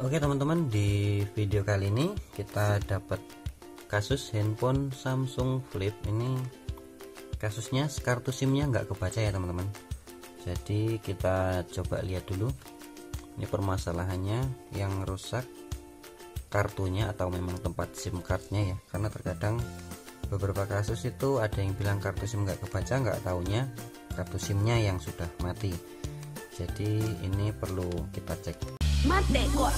Oke teman-teman, di video kali ini kita dapat kasus handphone Samsung Flip. Ini kasusnya kartu SIM-nya nggak kebaca ya teman-teman. Jadi kita coba lihat dulu. Ini permasalahannya yang rusak kartunya atau memang tempat SIM cardnya ya. Karena terkadang beberapa kasus itu ada yang bilang kartu SIM nggak kebaca, nggak taunya kartu SIM-nya yang sudah mati. Jadi ini perlu kita cek. Mate kok.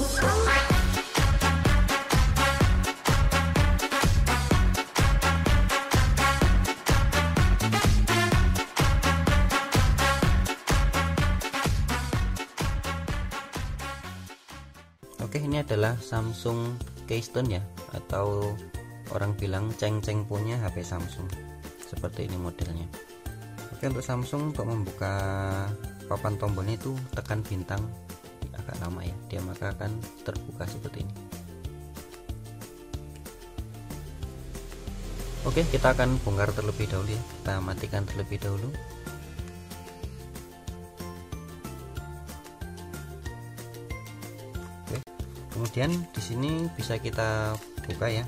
Oke, ini adalah Samsung Keystone ya, atau orang bilang ceng-ceng punya HP Samsung. Seperti ini modelnya. Oke, untuk Samsung untuk membuka papan tombolnya itu tekan bintang, agak lama ya, dia maka akan terbuka seperti ini. Oke, kita akan bongkar terlebih dahulu ya, kita matikan terlebih dahulu. Oke, kemudian di sini bisa kita buka ya,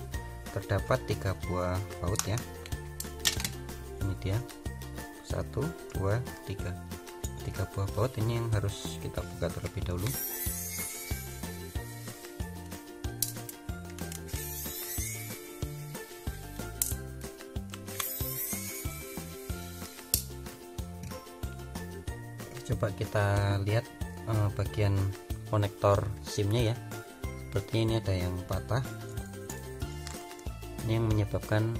terdapat 3 buah baut ya. Ini dia, 1, 2, 3 buah baut. Ini yang harus kita buka terlebih dahulu. Coba kita lihat bagian konektor SIM-nya ya. Sepertinya ini ada yang patah. Ini yang menyebabkan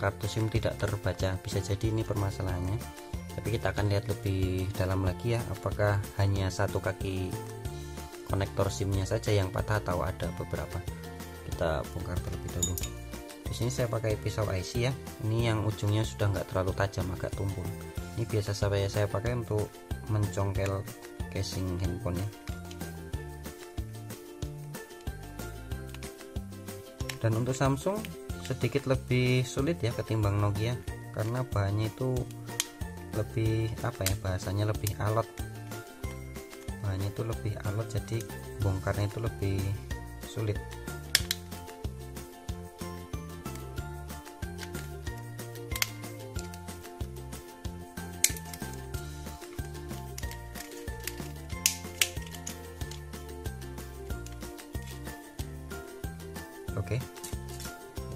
kartu SIM tidak terbaca. Bisa jadi ini permasalahannya. Tapi kita akan lihat lebih dalam lagi ya, apakah hanya satu kaki konektor SIM-nya saja yang patah atau ada beberapa. Kita bongkar terlebih dahulu. Di sini saya pakai pisau IC ya. Ini yang ujungnya sudah nggak terlalu tajam, agak tumpul. Ini biasa saya pakai untuk mencongkel casing handphonenya. Dan untuk Samsung sedikit lebih sulit ya ketimbang Nokia, karena bahannya itu lebih bahasanya lebih alot. Bahannya itu lebih alot, jadi bongkarnya itu lebih sulit. Oke,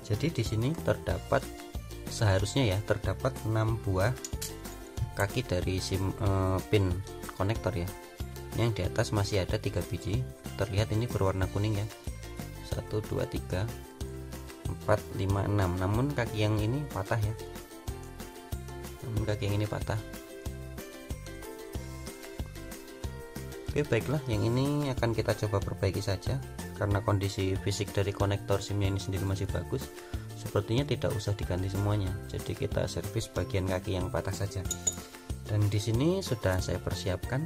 jadi di sini seharusnya terdapat 6 buah kaki dari SIM pin konektor ya. Yang di atas masih ada 3 biji, terlihat ini berwarna kuning ya. 1, 2, 3, 4, 5, 6. Namun kaki yang ini patah ya. Oke, baiklah, yang ini akan kita coba perbaiki saja. Karena kondisi fisik dari konektor SIM-nya ini sendiri masih bagus, sepertinya tidak usah diganti semuanya. Jadi kita servis bagian kaki yang patah saja. Dan di sini sudah saya persiapkan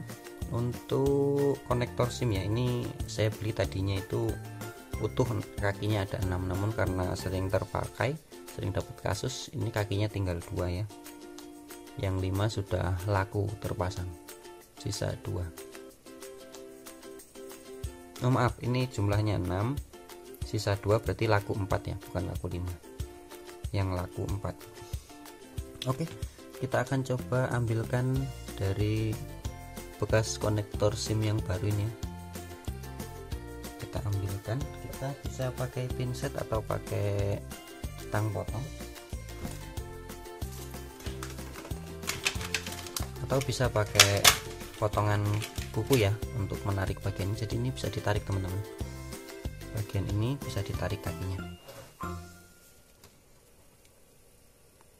untuk konektor SIM ya. Ini saya beli tadinya itu utuh, kakinya ada 6, namun karena sering terpakai, sering dapat kasus, ini kakinya tinggal 2 ya. Yang 5 sudah laku terpasang, sisa 2. Oh maaf, ini jumlahnya 6, sisa 2, berarti laku 4 ya, bukan laku 5. Yang laku 4. Oke, kita akan coba ambilkan dari bekas konektor SIM yang baru ini. Kita ambilkan, kita bisa pakai pinset atau pakai tang potong, atau bisa pakai potongan kuku ya untuk menarik bagian ini. Jadi ini bisa ditarik teman-teman, bagian ini bisa ditarik kakinya.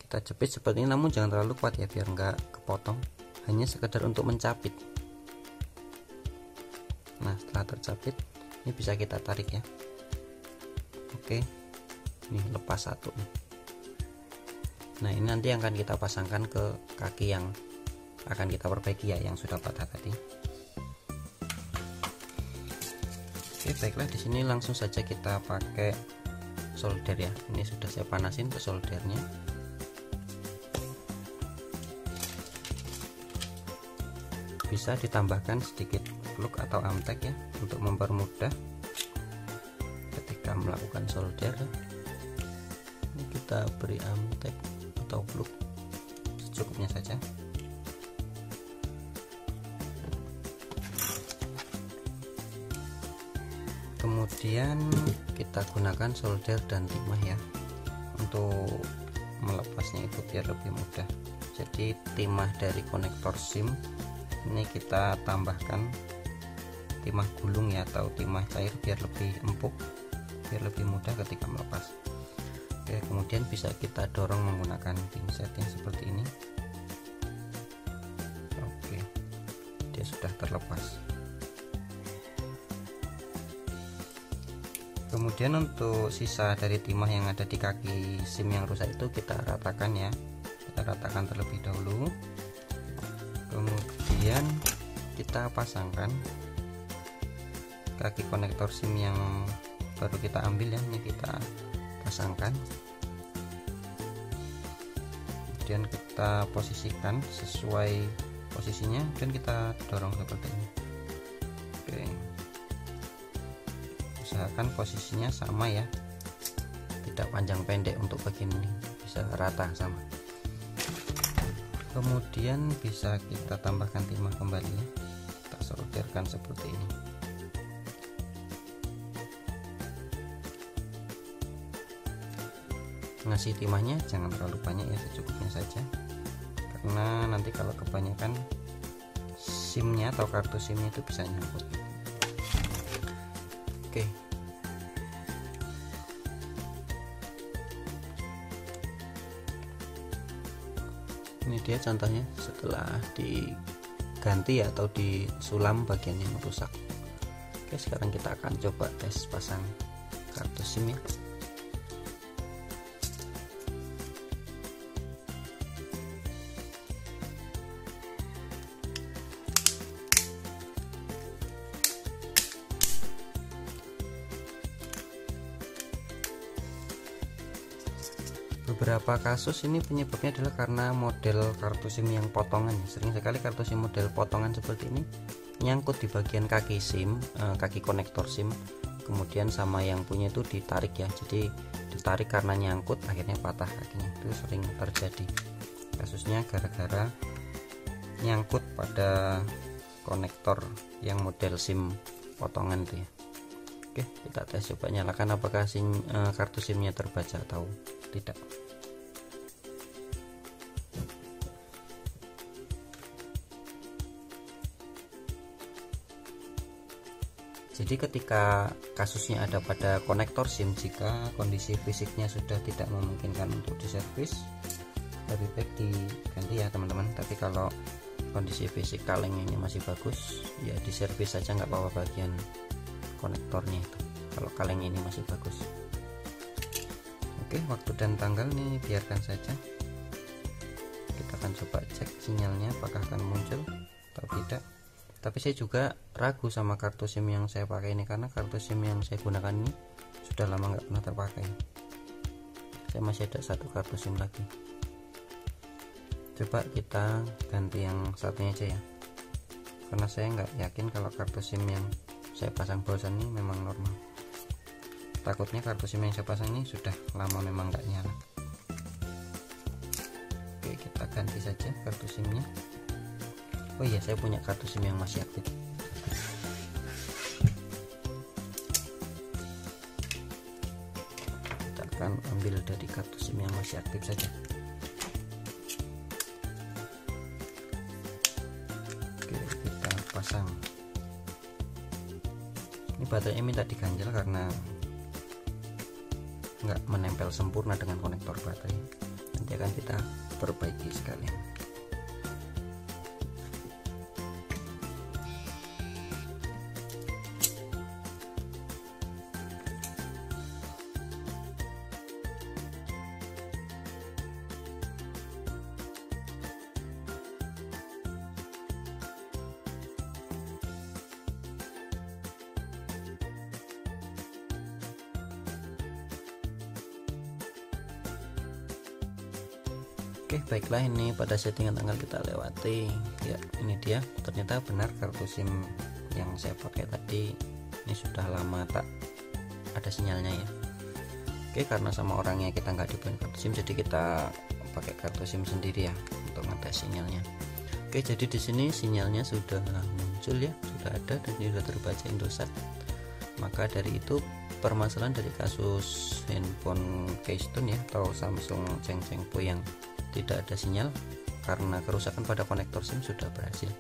Kita jepit seperti ini, namun jangan terlalu kuat ya biar nggak kepotong, hanya sekedar untuk mencapit. Nah, setelah tercapit ini bisa kita tarik ya. Oke, ini lepas satu. Nah, ini nanti akan kita pasangkan ke kaki yang akan kita perbaiki ya, yang sudah patah tadi. Oke, baiklah, di sini langsung saja kita pakai solder ya. Ini sudah saya panasin ke soldernya. Bisa ditambahkan sedikit plug atau amtek ya, untuk mempermudah ketika melakukan solder. Ini kita beri amtek atau plug secukupnya saja. Kemudian kita gunakan solder dan timah ya, untuk melepasnya itu biar lebih mudah. Jadi timah dari konektor SIM ini kita tambahkan timah gulung ya, atau timah cair biar lebih empuk, biar lebih mudah ketika melepas. Oke, kemudian bisa kita dorong menggunakan pinset yang seperti ini. Oke, dia sudah terlepas. Kemudian untuk sisa dari timah yang ada di kaki SIM yang rusak itu kita ratakan ya, kita ratakan terlebih dahulu. Kemudian kita pasangkan kaki konektor SIM yang baru kita ambil ya, ini kita pasangkan. Kemudian kita posisikan sesuai posisinya dan kita dorong seperti ini. Oke, usahakan posisinya sama ya, tidak panjang pendek untuk bagian ini, bisa rata sama. Kemudian bisa kita tambahkan timah kembali ya, kita solderkan seperti ini. Ngasih timahnya jangan terlalu banyak ya, secukupnya saja, karena nanti kalau kebanyakan SIM-nya atau kartu SIM-nya itu bisa nyangkut. Oke, ini dia contohnya setelah diganti atau disulam bagian yang rusak. Oke, sekarang kita akan coba tes pasang kartu SIM ya. Beberapa kasus ini penyebabnya adalah karena model kartu SIM yang potongan. Sering sekali kartu SIM model potongan seperti ini nyangkut di bagian kaki SIM, kaki konektor SIM, kemudian sama yang punya itu ditarik ya, jadi ditarik karena nyangkut akhirnya patah kakinya. Itu sering terjadi kasusnya gara-gara nyangkut pada konektor yang model SIM potongan itu ya. Oke, kita tes, coba nyalakan apakah kartu SIM-nya terbaca atau tidak. Jadi ketika kasusnya ada pada konektor SIM, jika kondisi fisiknya sudah tidak memungkinkan untuk diservis, lebih baik diganti ya teman-teman. Tapi kalau kondisi fisik kaleng ini masih bagus, ya diservis saja, nggak apa-apa bagian konektornya itu, kalau kaleng ini masih bagus. Oke, waktu dan tanggal nih biarkan saja. Kita akan coba cek sinyalnya apakah akan muncul atau tidak. Tapi saya juga ragu sama kartu SIM yang saya pakai ini, karena kartu SIM yang saya gunakan ini sudah lama nggak pernah terpakai. Saya masih ada satu kartu SIM lagi. Coba kita ganti yang satunya aja ya, karena saya nggak yakin kalau kartu SIM yang saya pasang barusan ini memang normal. Takutnya kartu SIM yang saya pasang ini sudah lama memang nggak nyala. Oke, kita ganti saja kartu SIM-nya. Oh iya, saya punya kartu SIM yang masih aktif. Kita akan ambil dari kartu SIM yang masih aktif saja. Oke, kita pasang. Ini baterainya minta diganjel karena nggak menempel sempurna dengan konektor baterai. Nanti akan kita perbaiki sekalian. Oke, baiklah, ini pada settingan tanggal kita lewati ya. Ini dia, ternyata benar kartu SIM yang saya pakai tadi ini sudah lama tak ada sinyalnya ya. Oke, karena sama orangnya kita nggak dibeliin kartu SIM, jadi kita pakai kartu SIM sendiri ya untuk ngetes sinyalnya. Oke, jadi di sini sinyalnya sudah muncul ya, sudah ada dan ini sudah terbaca Indosat. Maka dari itu permasalahan dari kasus handphone Keystone ya atau Samsung Chengchengpo yang tidak ada sinyal karena kerusakan pada konektor SIM sudah berhasil.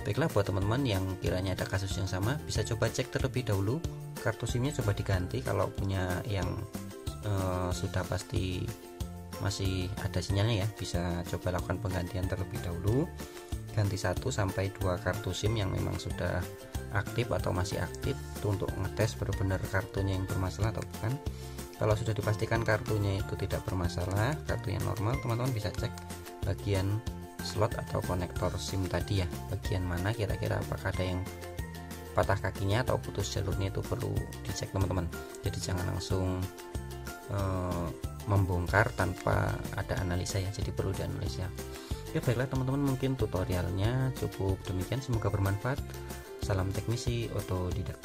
Baiklah, buat teman-teman yang kiranya ada kasus yang sama, bisa coba cek terlebih dahulu kartu SIM-nya, coba diganti. Kalau punya yang sudah pasti masih ada sinyalnya ya, bisa coba lakukan penggantian terlebih dahulu, ganti 1 sampai 2 kartu SIM yang memang sudah aktif atau masih aktif, itu untuk ngetes benar-benar kartunya yang bermasalah atau bukan. Kalau sudah dipastikan kartunya itu tidak bermasalah, kartunya normal, teman-teman bisa cek bagian slot atau konektor SIM tadi ya, bagian mana kira-kira apakah ada yang patah kakinya atau putus jalurnya, itu perlu dicek teman-teman. Jadi jangan langsung membongkar tanpa ada analisa ya, jadi perlu dianalisa. Ya baiklah teman-teman, mungkin tutorialnya cukup demikian, semoga bermanfaat. Salam teknisi otodidak.